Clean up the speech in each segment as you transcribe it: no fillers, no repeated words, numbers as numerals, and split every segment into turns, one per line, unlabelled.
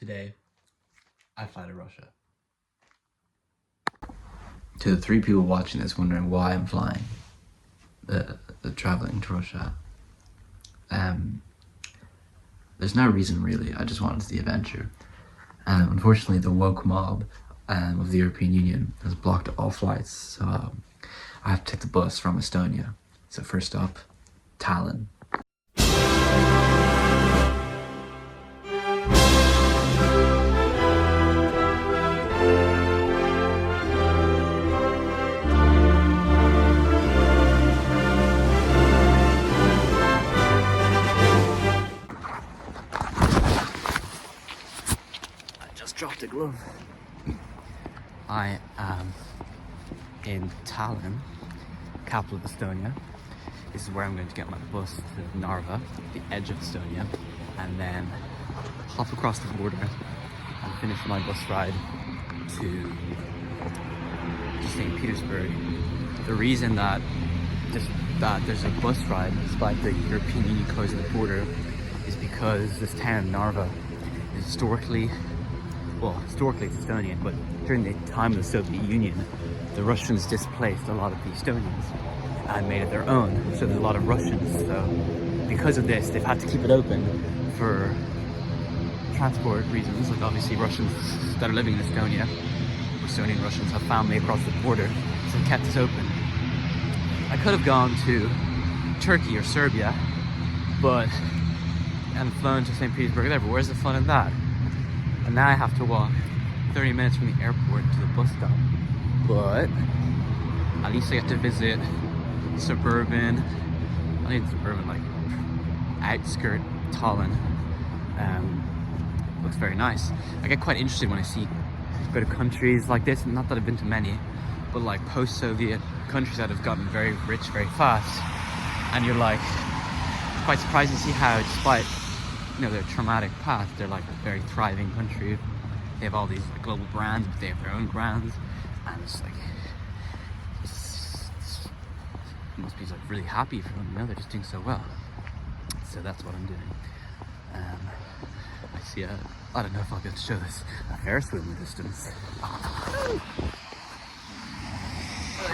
Today, I fly to Russia. To the 3 people watching this wondering why I'm flying, traveling to Russia, there's no reason really, I just wanted the adventure. Unfortunately, the woke mob of the European Union has blocked all flights, so I have to take the bus from Estonia. So first stop, Tallinn. Dropped a glove. I am in Tallinn, capital of Estonia. This is where I'm going to get my bus to Narva, the edge of Estonia, and then hop across the border and finish my bus ride to Saint Petersburg. The reason that there's a bus ride despite the European Union closing the border is because this town, Narva, is historically it's Estonian, but during the time of the Soviet Union, the Russians displaced a lot of the Estonians and made it their own. So there's a lot of Russians. So because of this, they've had to keep it open for transport reasons. Like obviously Russians that are living in Estonia, Estonian Russians have family across the border, so they kept this open. I could have gone to Turkey or Serbia, and flown to St. Petersburg, whatever. Where's the fun in that? And now I have to walk 30 minutes from the airport to the bus stop. But at least I get to visit like outskirt Tallinn. Looks very nice. I get quite interested when I go to countries like this, not that I've been to many, but like post-Soviet countries that have gotten very rich very fast. And you're like, quite surprised to see how, despite their traumatic past, they're like a very thriving country. They have all these global brands, but they have their own brands, and it's like it must be like really happy for them. They're just doing so well. So that's what I'm doing. I see I don't know if I'll be able to show this, a Ferris wheel in the distance.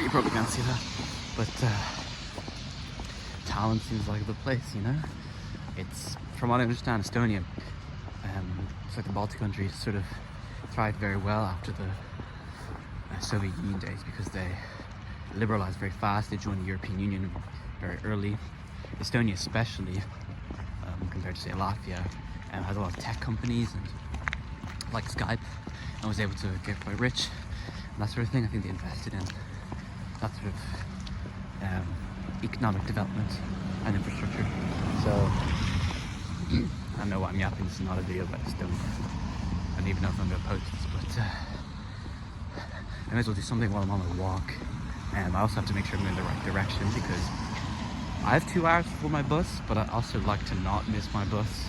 You probably can't see that, but Tallinn seems like the place, It's, from what I understand, Estonia, it's like the Baltic countries, sort of thrived very well after the Soviet Union days because they liberalized very fast. They joined the European Union very early. Estonia especially, compared to say Latvia, has a lot of tech companies and like Skype, and was able to get quite rich and that sort of thing. I think they invested in that sort of economic development and infrastructure. So I don't know why I'm yapping. This is not a video about Estonia. I don't even know if I'm going to post this, but I may as well do something while I'm on my walk. And I also have to make sure I'm going in the right direction because I have 2 hours before my bus, but I also like to not miss my bus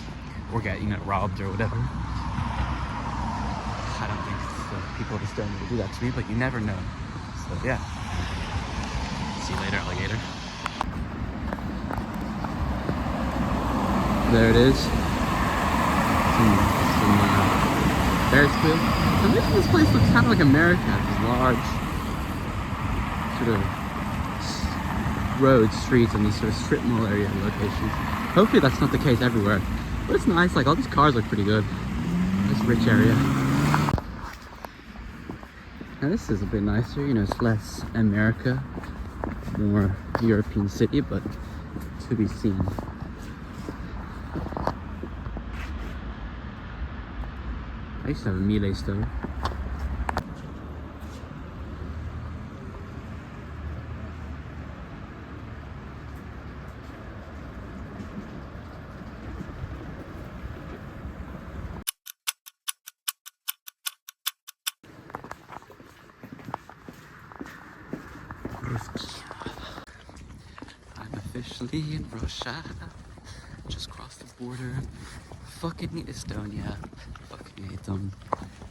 or get robbed or whatever. I don't think the people of Estonia will do that to me, but you never know. So yeah. See you later, alligator. There it is. Some Ferris wheel. I'm making this place look kind of like America. These large sort of roads, streets, and these sort of strip mall area locations. Hopefully that's not the case everywhere. But it's nice, like all these cars look pretty good. This rich area. Now this is a bit nicer, it's less America, more European city, but to be seen. I used to have a Miele stove. I'm officially in Russia. Just crossed the border. Fucking Estonia. Fucking hate them.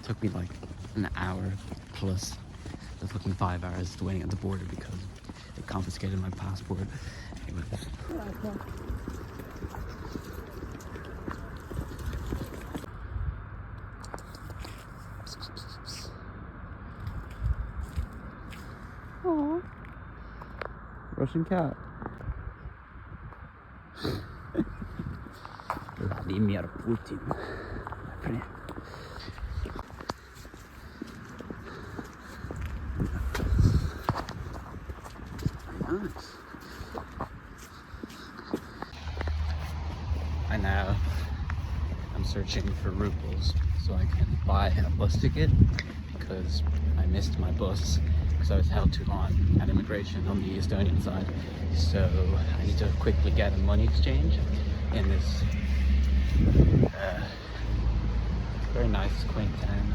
Took me like an hour plus the fucking 5 hours waiting at the border because they confiscated my passport. Anyway. Russian cat. Vladimir Putin. Nice. I now am searching for rubles so I can buy a bus ticket because I missed my bus because I was held too long at immigration on the Estonian side. So I need to quickly get a money exchange in this very nice quaint town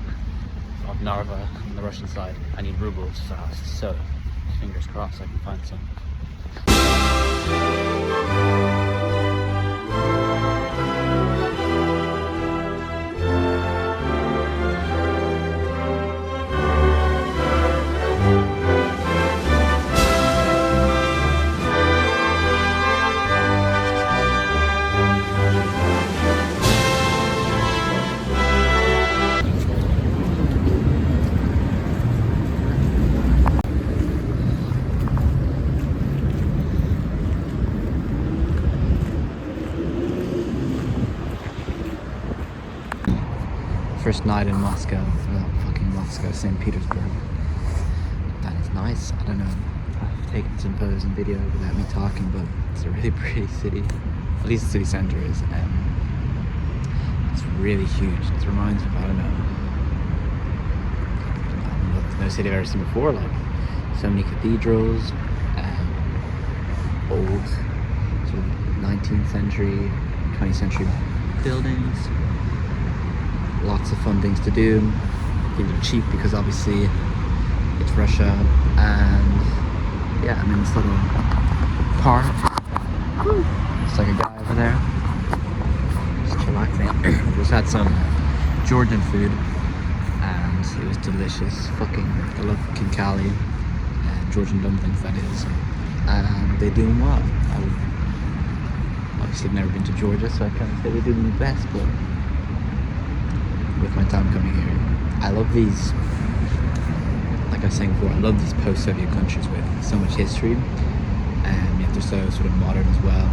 of Narva on the Russian side. I need rubles fast, so fingers crossed I can find some. First night in Moscow, fucking Moscow, Saint Petersburg. That is nice. I don't know. I've taken some photos and videos without me talking, but it's a really pretty city. At least the city centre is. It's really huge. It reminds me of, I don't know, no city I've ever seen before. Like so many cathedrals, old sort of 19th century, 20th century buildings. Lots of fun things to do. Things are cheap because obviously it's Russia, and yeah, I'm in this little park. It's like a guy over there just chillaxing. Just had some Georgian food and it was delicious. I love kinkali and Georgian dumplings, that is, and they're doing well. Obviously I've never been to Georgia, so I can't say they're doing the best, but with my time coming here, I love these, like I was saying before, I love these post-Soviet countries with so much history, and yet they're so sort of modern as well,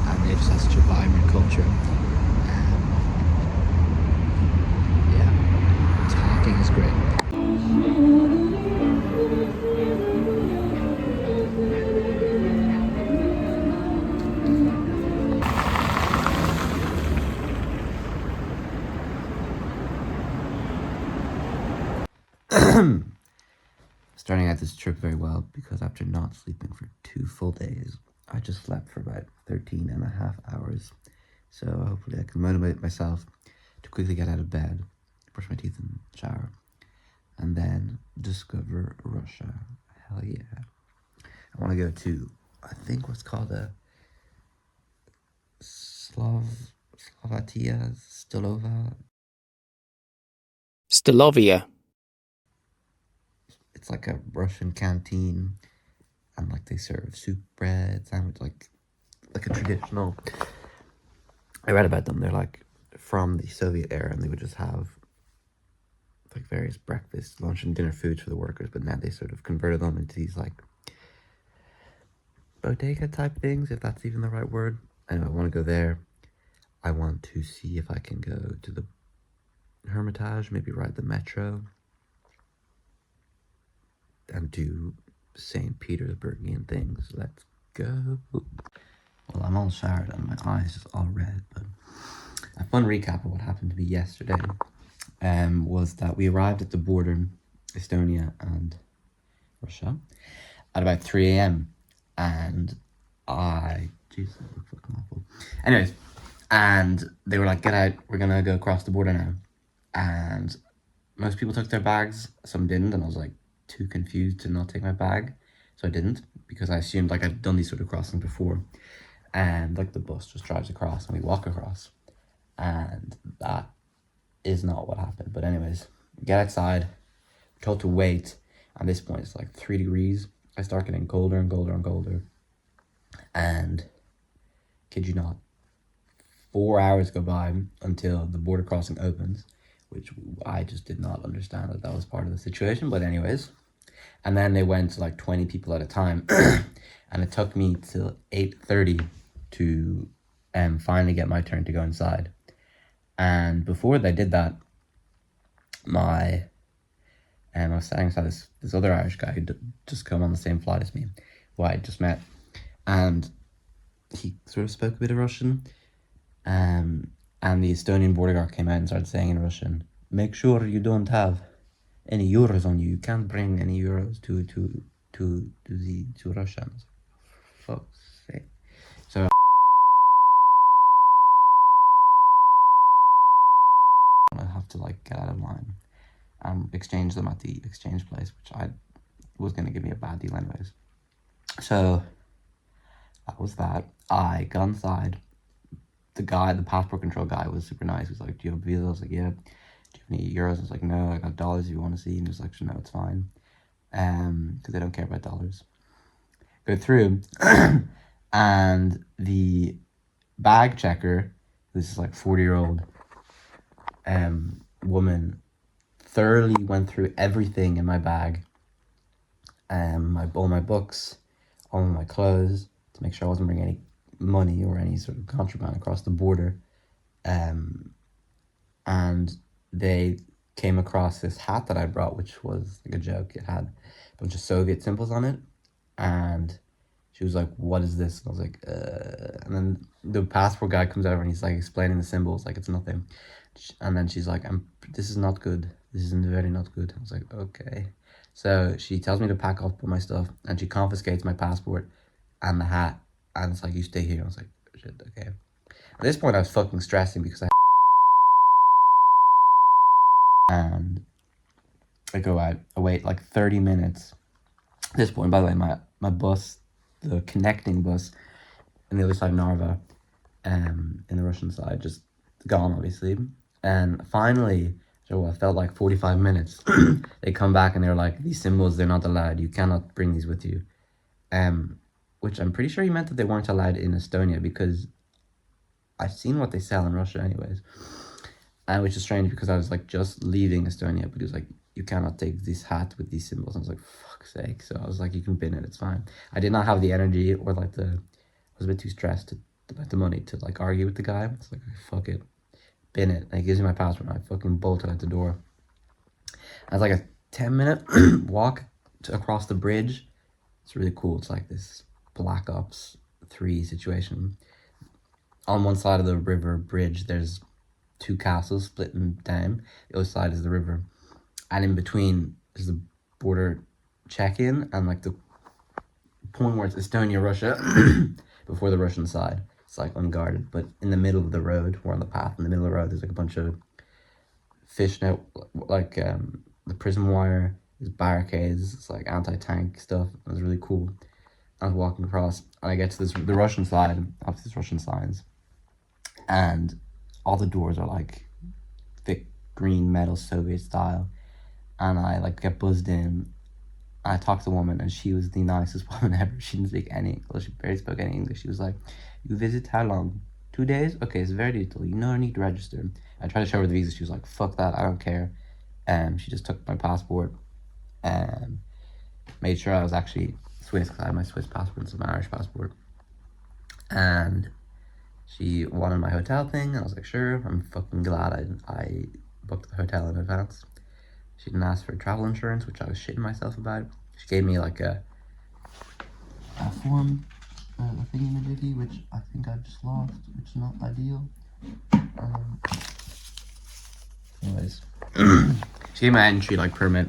and they just have such a vibrant culture. Yeah, talking is great. Starting out this trip very well because after not sleeping for 2 full days, I just slept for about 13 and a half hours. So hopefully I can motivate myself to quickly get out of bed, brush my teeth and shower, and then discover Russia. Hell yeah. I want to go to, I think what's called a
Stolovia.
It's like a Russian canteen, and like they serve soup, bread, sandwich, like a traditional. I read about them. They're like from the Soviet era, and they would just have like various breakfast, lunch, and dinner foods for the workers. But now they sort of converted them into these like bodega type things, if that's even the right word. Anyway, I want to go there. I want to see if I can go to the Hermitage, maybe ride the metro, and do Saint Petersburgian things. Let's go. Well, I'm all showered and my eyes just all red, but a fun recap of what happened to me yesterday was that we arrived at the border, Estonia and Russia, at about 3 a.m. and Jesus, I look fucking awful. Anyways, and they were like, get out, we're gonna go across the border now. And most people took their bags, some didn't, and I was like too confused to not take my bag, so I didn't, because I assumed like I'd done these sort of crossings before, and like the bus just drives across and we walk across, and that is not what happened. But anyways, we get outside, we're told to wait. At this point it's like 3 degrees. I start getting colder and colder and colder, and kid you not, 4 hours go by until the border crossing opens, which I just did not understand that was part of the situation. But anyways, And then they went to like 20 people at a time. And it took me till 8:30 to finally get my turn to go inside. And before they did that, I was standing beside this other Irish guy who just come on the same flight as me, who I just met, and he sort of spoke a bit of Russian. And the Estonian border guard came out and started saying in Russian, "Make sure you don't have any euros on you. You can't bring any euros to Russia." And I was like, fuck's sake. So I have to like get out of line and exchange them at the exchange place, which I was gonna give me a bad deal anyways. So that was that. I got inside. The passport control guy was super nice. He was like, "Do you have a visa?" I was like, "Yeah." "Do you have any euros?" I was like, "No, I got dollars if you want to see." And he was like, "No, it's fine." Because they don't care about dollars. Go through, and the bag checker, who's this like 40-year-old woman, thoroughly went through everything in my bag, all my books, all my clothes, to make sure I wasn't bringing any money or any sort of contraband across the border. And they came across this hat that I brought, which was like a joke. It had a bunch of Soviet symbols on it, and she was like, "What is this?" And I was like, And then the passport guy comes over and he's like explaining the symbols like it's nothing. And then she's like, "This is not good. This is very not good." I was like, "Okay." So she tells me to pack up all my stuff, and she confiscates my passport and the hat, and it's like, "You stay here." I was like, "Shit, okay." At this point, I was fucking stressing because and I go out. I wait like 30 minutes. At this point, by the way, my bus, the connecting bus, on the other side of Narva, in the Russian side, just gone, obviously. And finally, so I felt like 45 minutes, they come back and they're like, "These symbols, they're not allowed. You cannot bring these with you." Which I'm pretty sure he meant that they weren't allowed in Estonia, because I've seen what they sell in Russia anyways. Which is strange because I was like just leaving Estonia, but he was like, "You cannot take this hat with these symbols." I was like, fuck's sake. So I was like, "You can bin it, it's fine." I did not have the energy or like I was a bit too stressed about the money to like argue with the guy. It's like, fuck it, bin it. And he gives me my passport and I fucking bolted out the door. I was like a 10-minute walk across the bridge. It's really cool. It's like this Black Ops 3 situation. On one side of the river bridge, there's 2 castles splitting down. The other side is the river, and in between is the border check-in and like the point where it's Estonia, Russia, before the Russian side. It's like unguarded, but in the middle of the road, we're on the path. In the middle of the road, there's like a bunch of fishnet, like the prism wire. There's barricades. It's like anti-tank stuff. It was really cool. I was walking across, and I get to the Russian side. Obviously, there's Russian signs, and all the doors are like thick green metal Soviet style, and I like get buzzed in. I talked to the woman, and she was the nicest woman ever. She didn't speak any English. She barely spoke any English. She was like, "You visit how long? 2 days? Okay, it's very little. You know, I need to register." I tried to show her the visa. She was like, "Fuck that, I don't care." She just took my passport and made sure I was actually Swiss, because I had my Swiss passport and some Irish passport. And she wanted my hotel thing, and I was like, "Sure." I'm fucking glad I booked the hotel in advance. She didn't ask for travel insurance, which I was shitting myself about. She gave me like a form, a thingy-majiggy, which I think I've just lost, which is not ideal. Anyways, she gave me my entry like permit,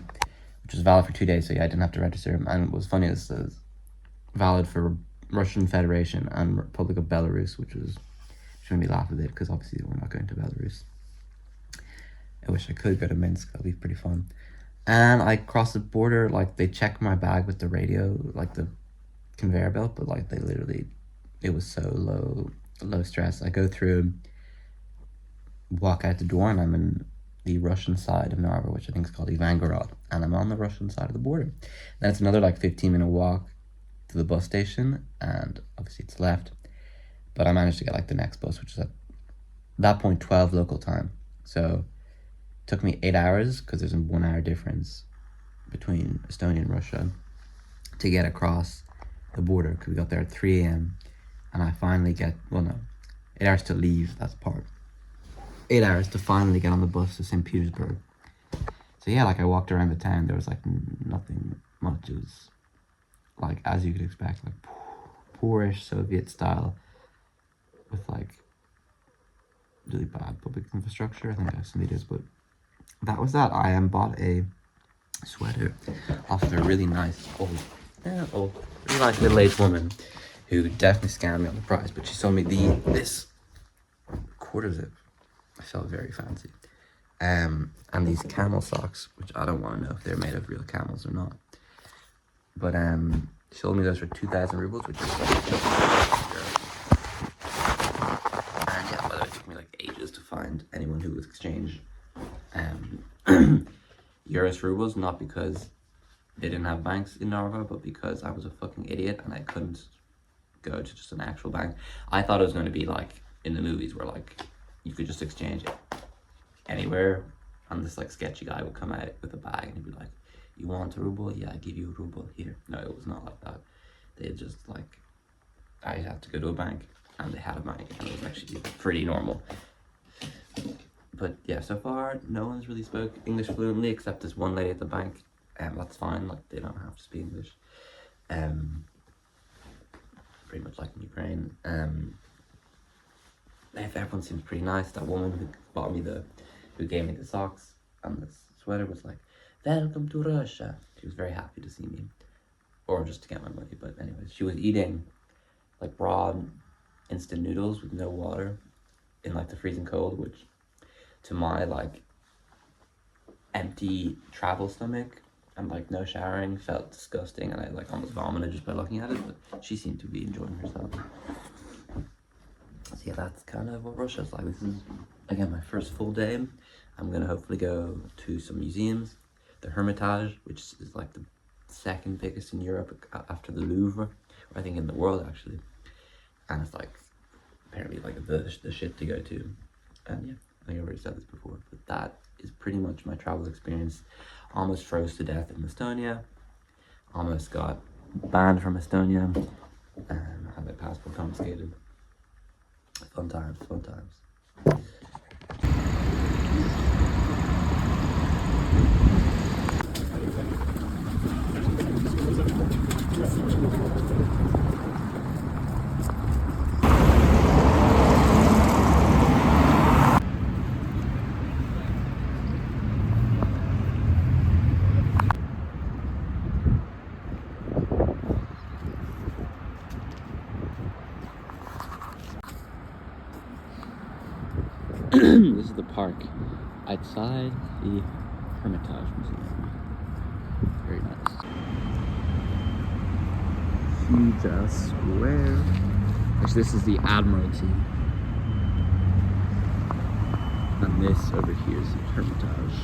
which was valid for 2 days, so yeah, I didn't have to register. And what was funny is valid for Russian Federation and Republic of Belarus, which made me laugh a bit, because obviously we're not going to Belarus. I wish I could go to Minsk. That'd be pretty fun. And I crossed the border. Like, they checked my bag with the radio, like the conveyor belt, but like it was so low stress. I go through, walk out the door, and I'm in the Russian side of Narva, which I think is called Ivangorod, and I'm on the Russian side of the border. Then it's another like 15-minute walk to the bus station, and obviously it's left, but I managed to get like the next bus, which is at that point 12 local time. So it took me 8 hours, because there's a 1 hour difference between Estonia and Russia to get across the border, because we got there at 3 a.m. and I finally get, well, no, 8 hours to leave, that's part. 8 hours to finally get on the bus to St. Petersburg. So yeah, like I walked around the town, there was like nothing much. It was like, as you could expect, like poorish Soviet style with like really bad public infrastructure. I think that's some leaders, but that was that. I bought a sweater off of a really nice really nice middle-aged woman who definitely scammed me on the price, but she sold me this quarter zip. I felt very fancy. And these camel socks, which I don't want to know if they're made of real camels or not. But she sold me those for 2,000 rubles, which is like, and yeah, by the way, it took me like ages to find anyone who would exchange euros rubles, not because they didn't have banks in Narva, but because I was a fucking idiot and I couldn't go to just an actual bank. I thought it was going to be like in the movies where like you could just exchange it anywhere, and this like sketchy guy would come out with a bag and he'd be like, "You want a ruble? Yeah, I give you a ruble here." No, it was not like that. They just like, I had to go to a bank and they had a bank, and it was actually pretty normal. But yeah, so far no one's really spoke English fluently except this one lady at the bank, and that's fine, like they don't have to speak English. Pretty much like in Ukraine. Everyone seems pretty nice. That woman who gave me the socks and the sweater was like, "Welcome to Russia." She was very happy to see me, or just to get my money. But anyways, she was eating like raw instant noodles with no water in like the freezing cold, which to my like empty travel stomach and like no showering felt disgusting, and I like almost vomited just by looking at it. But she seemed to be enjoying herself. So yeah, that's kind of what Russia's like. This is, again, my first full day. I'm gonna hopefully go to some museums. The Hermitage, which is like the second biggest in Europe after the Louvre, or I think in the world actually. And it's like apparently like the shit to go to. And yeah, I think I already said this before, but that is pretty much my travel experience. Almost froze to death in Estonia. Almost got banned from Estonia. Had my passport confiscated. Fun times, fun times. This is the park outside the Hermitage Museum. Very nice. Huge ass square. Which this is the Admiralty. And this over here is the Hermitage.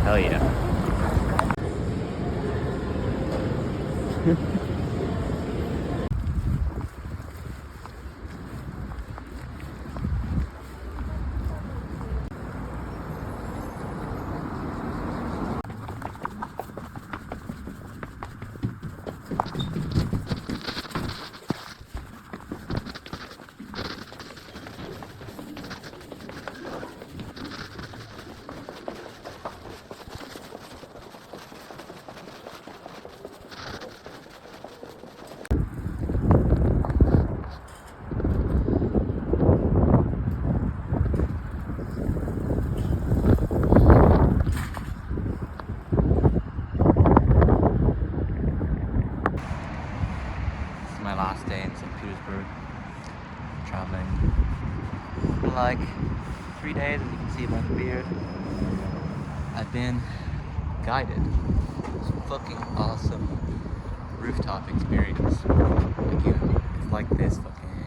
Hell yeah. 3 days, as you can see by the beard, I've been guided. It's fucking awesome rooftop experience. It's like this fucking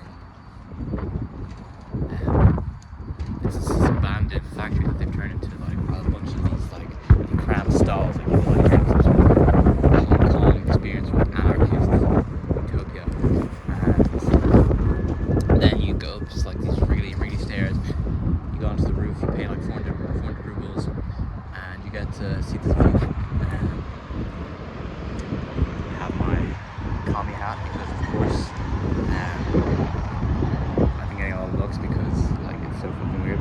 it's this abandoned factory that they've turned into like a bunch of these like cramped stalls, like you feel like you're in some sort of Hong Kong experience with anarchist utopia. And then you go up just like these really stairs. You go onto the roof, you pay like 400 rubles, and you get to see this view. I have my commie hat because, of course, I've been getting a lot of looks because like it's so fucking weird.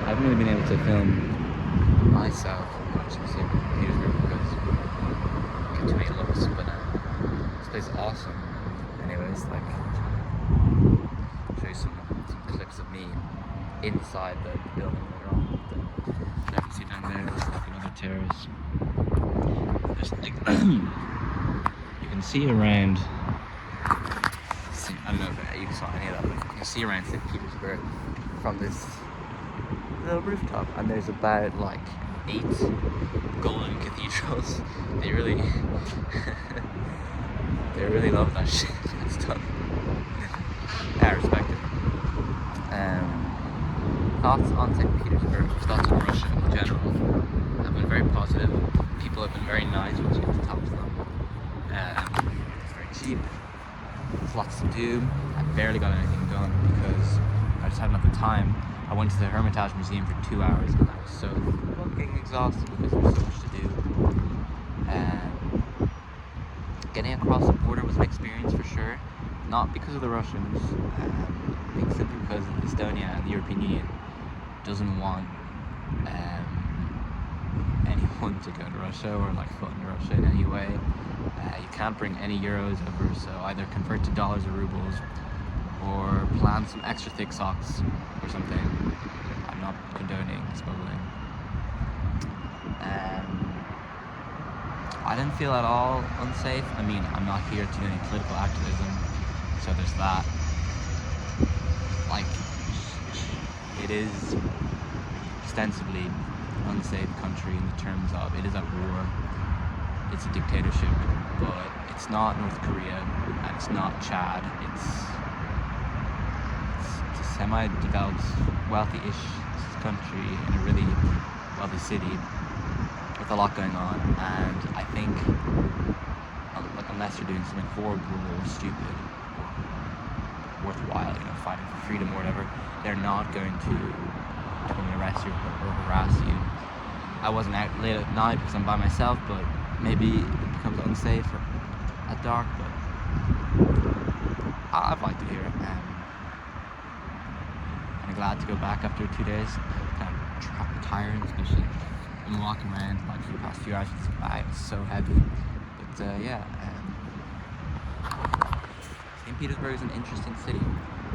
I haven't really been able to film myself much in Saint Petersburg because I get too many looks, but this place is awesome. Anyways, like, I'll show you some clips of me inside the building later on. You can see down there, there's like another terrace. There's like, you can see around, I don't know if you saw any of that, but you can see around St. Petersburg from this little rooftop, and there's about like 8 golden cathedrals. They really they really love that shit. It's tough. I respect it. Thoughts on St. Petersburg, thoughts on Russia in general have been very positive. People have been very nice once you get to talk to them. It's very cheap. There's lots to do. I barely got anything done because I just had enough time. I went to the Hermitage Museum for 2 hours and I was so fucking exhausted because there was so much to do. Getting across the border was an experience for sure. Not because of the Russians, I think simply because Estonia and the European Union doesn't want anyone to go to Russia or like fund Russia in any way. You can't bring any euros over, so either convert to dollars or rubles, or plan some extra thick socks or something. I'm not condoning smuggling. I didn't feel at all unsafe. I mean, I'm not here to do any political activism, so there's that. Like, it is ostensibly an unsafe country in the terms of it is at war, it's a dictatorship, but it's not North Korea, and it's not Chad. It's a semi-developed, wealthy-ish country in a really wealthy city with a lot going on, and I think, like, unless you're doing something horrible or stupid or worthwhile, you know, fighting for freedom or whatever, they're not going to come and arrest you or harass you. I wasn't out late at night because I'm by myself, but maybe it becomes unsafe at dark, but I'd like to hear it. I'm glad to go back after 2 days. Kind of tiring, especially when walking around like for the past few hours with this bag. It's so heavy. But yeah, St. Petersburg is an interesting city.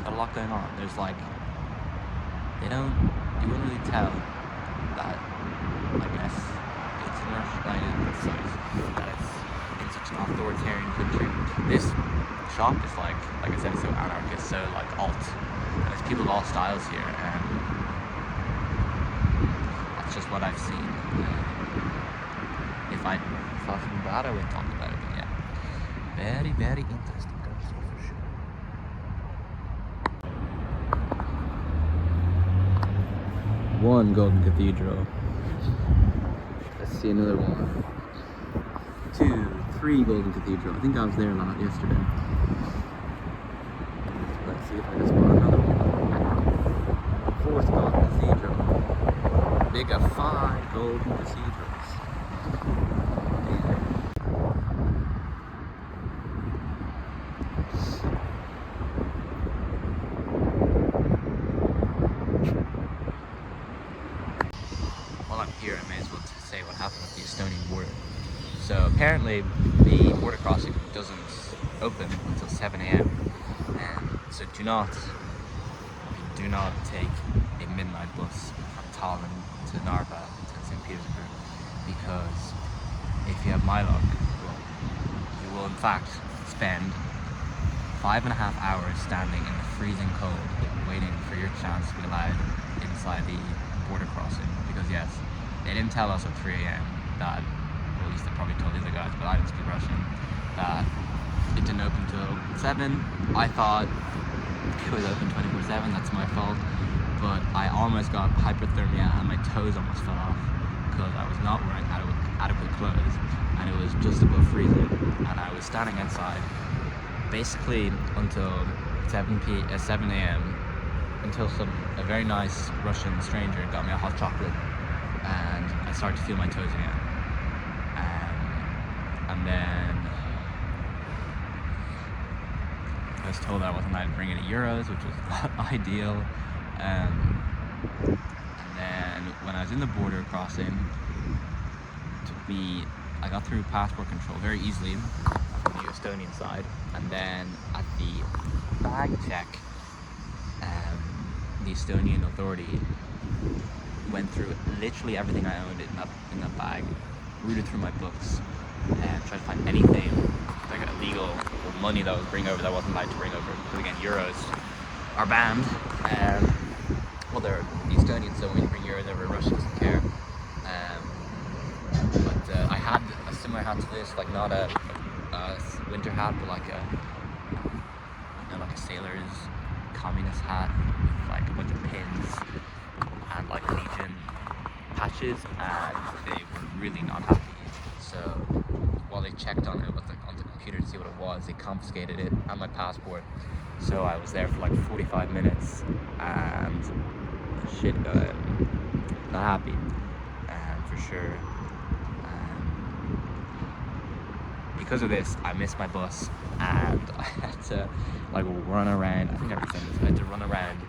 Got a lot going on. There's like, you wouldn't really tell that, I guess, it's in Russia, that it's in such an authoritarian country. This shop is like I said, it's so anarchist, so like alt. And there's people of all styles here, and that's just what I've seen. If I saw something bad, I would talk about it, but yeah. Very, very interesting country for sure. One golden cathedral. Let's see another one. 2, 3 golden cathedral. I think I was there a lot yesterday. Let's see if I can spot another one. 4th golden cathedral. Big of 5 golden cathedrals. While I'm here, I may as well say what happened with the Estonian border. So apparently the border crossing doesn't open until 7 a.m. And so do not take a midnight bus from Tallinn to Narva to St. Petersburg, because if you have my luck, you will in fact spend 5.5 hours standing in the freezing cold, waiting for your chance to be allowed inside the border crossing. Because yes, they didn't tell us at 3 a.m. that, or at least they probably told the other guys, but I didn't speak Russian, that it didn't open till 7. I thought it was open 24/7, that's my fault. But I almost got hypothermia and my toes almost fell off because I was not wearing adequate clothes and it was just above freezing. And I was standing outside basically until 7 a.m. until a very nice Russian stranger got me a hot chocolate and I started to feel my toes again. And then I was told I wasn't allowed to bring any euros, which was not ideal. And then when I was in the border crossing, I got through passport control very easily on the Estonian side, and then at the bag check, the Estonian authority went through literally everything I owned in that bag, rooted through my books, and tried to find anything like illegal or money that I was bringing over that I wasn't allowed to bring over. Because again, euros are banned. Well, they're the Estonians, so when you bring euros over, Russia doesn't care. But I had a similar hat to this, like not a winter hat, but like a sailor's communist hat with like a bunch of pins and like Legion patches, and they were really not happy. So while they checked on it on the computer to see what it was, they confiscated it and my passport. So I was there for like 45 minutes and shit, not happy, for sure. Because of this, I missed my bus and I had to like run around. I think I said this. I had to run around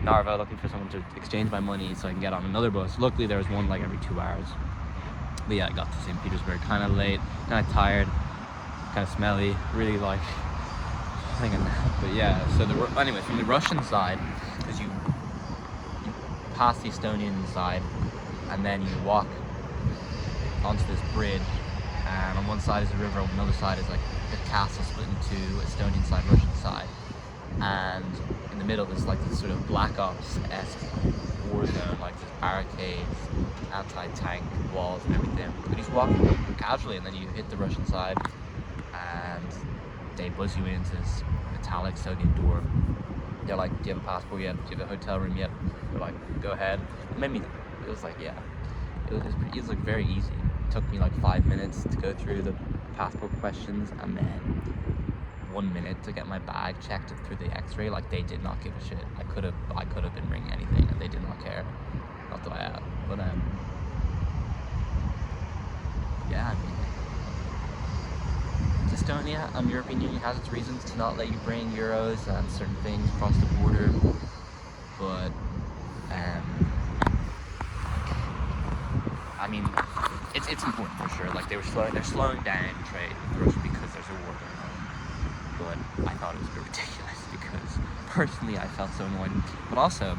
Narva looking for someone to exchange my money so I can get on another bus. Luckily, there was one like every 2 hours. But yeah, I got to Saint Petersburg kind of late, kind of tired, kind of smelly, really like hanging out. But yeah, so anyway, from the Russian side, because you pass the Estonian side and then you walk onto this bridge, and on one side is a river, on the other side is like the castle split into Estonian side, Russian side, and in the middle there's like this sort of Black Ops-esque war zone, like there's barricades, anti-tank walls and everything. But he's walking casually and then you hit the Russian side and they buzz you into this metallic Estonian door. They're like, do you have a passport yet? Do you have a hotel room yet? They're like, go ahead. It was like, yeah, it was like very easy. It took me like 5 minutes to go through the passport questions and then 1 minute to get my bag checked through the x-ray. Like, they did not give a shit. I could have been bringing anything and they did not care. Not that I have, but yeah, I mean, Estonia and the European Union has its reasons to not let you bring euros and certain things across the border, but I mean, it's important for sure. Like they're slowing down trade with Russia because there's a war going on. But I thought it was a bit ridiculous because personally I felt so annoyed. But also,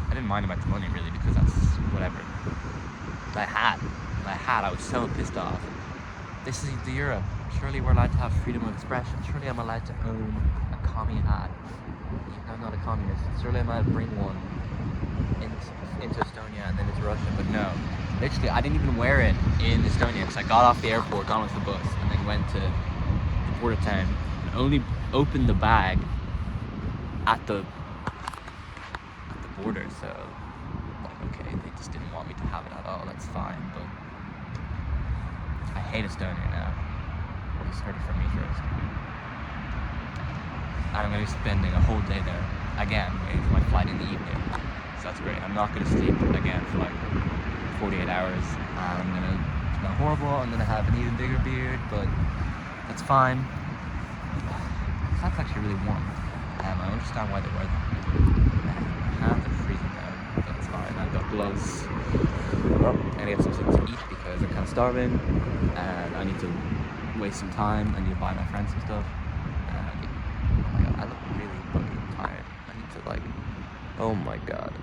I didn't mind about the money really because that's whatever. My hat, I was so pissed off. This is the euro. Surely we're allowed to have freedom of expression. Surely I'm allowed to own a commie hat. I'm not a communist. Surely I'm allowed to bring one into Estonia and then into Russia. But no, literally I didn't even wear it in Estonia because I got off the airport, got onto the bus, and then went to the border town and only opened the bag at the border. So like, okay, they just didn't want me to have it at all. That's fine, but I hate Estonia now. Well, he's heard it from me first. And I'm going to be spending a whole day there again, waiting for my flight in the evening. So that's great. I'm not going to sleep again for like 48 hours. I'm going to smell horrible. I'm going to have an even bigger beard, but that's fine. That's actually really warm. I understand why they wear them. My hands are freezing now, but that's fine. I've got gloves. Well, I need to get something to eat because I'm kind of starving, and I need to waste some time. I need to buy my friends some stuff. And oh my god, I look really fucking tired. I need to like, oh my god.